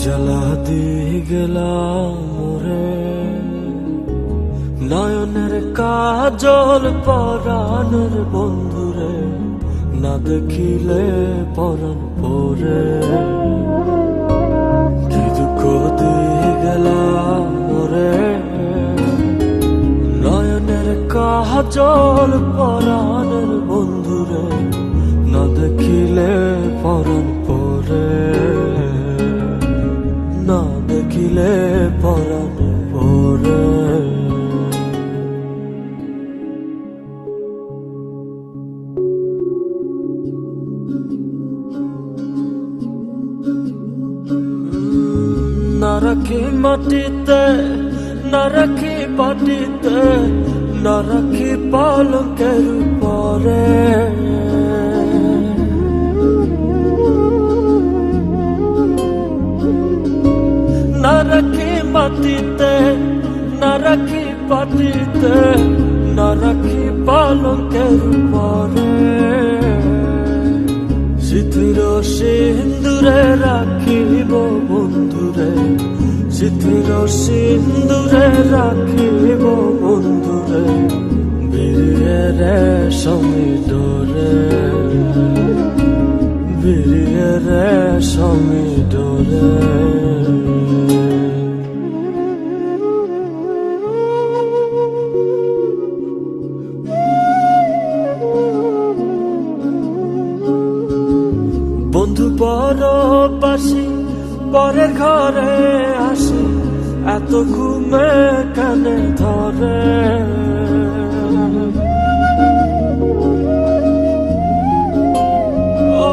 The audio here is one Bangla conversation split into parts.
জ্বালা দিয়ে গেলাম রে নয়নের কাজল পরাণের বন্ধুরে, না দেখিলে পরাণ পরে। কি দুঃখ দিয়ে গেলাম রে নয়নের কাজল পরাণের বন্ধুরে, না দেখিলে পরাণ পরে, না দেখিলে পরাণ পরে। না রাখি মাটিতে, না রাখি পাটিতে, না রাখি পালকের পরে। না রাখি মাটিতে, না রাখি পাটিতে, না রাখি পালকের পরে। সিথির সিন্দুরে রাখিব বন্ধুরে, সিথির সিন্দুরে রাখিব বন্ধুরে, বিরিয়ে রেশমি ডোরে, বিরিয়ে রেশমি ডোরে। বন্ধু পরবাসী পরের ঘরে আসি, এত ঘুমে কানে ধরে। ও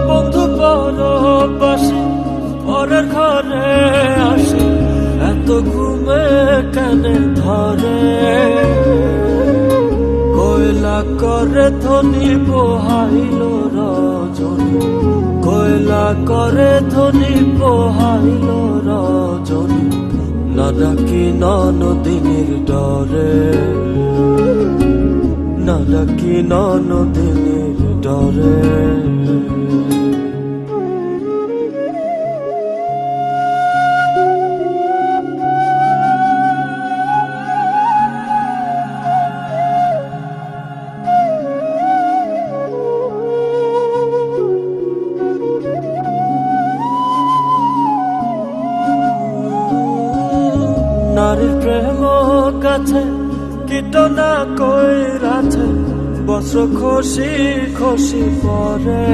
বন্ধু পরবাসী পরের ঘরে আসি, এত ঘুমে কানে ধরে। কয়লা করে ধনী পোহাইল রজনী, কয়লা করে ধনী পোহাইল রজনী, না ডাকি ননদিনীর ডরে, না ডাকি ননদিনীর ডরে। নারীর প্রেম কাছে কীটনা কইরাছে, বস্ত্র খসি খসি পরে।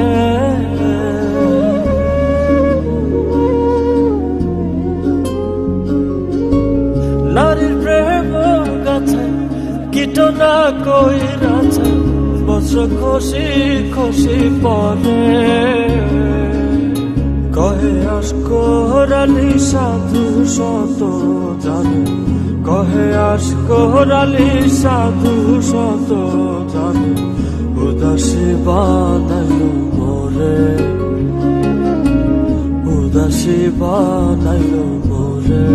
নারীর প্রেম কাছে কীটনা কইরাছে, বস্ত্র খসি খসি পরে। কহে আশকরালি সাধু শত জানে, কহে আশকরালি সাধু শত জানে, উদাসী বানাইল মোরে, উদাসী বানাইল মোরে।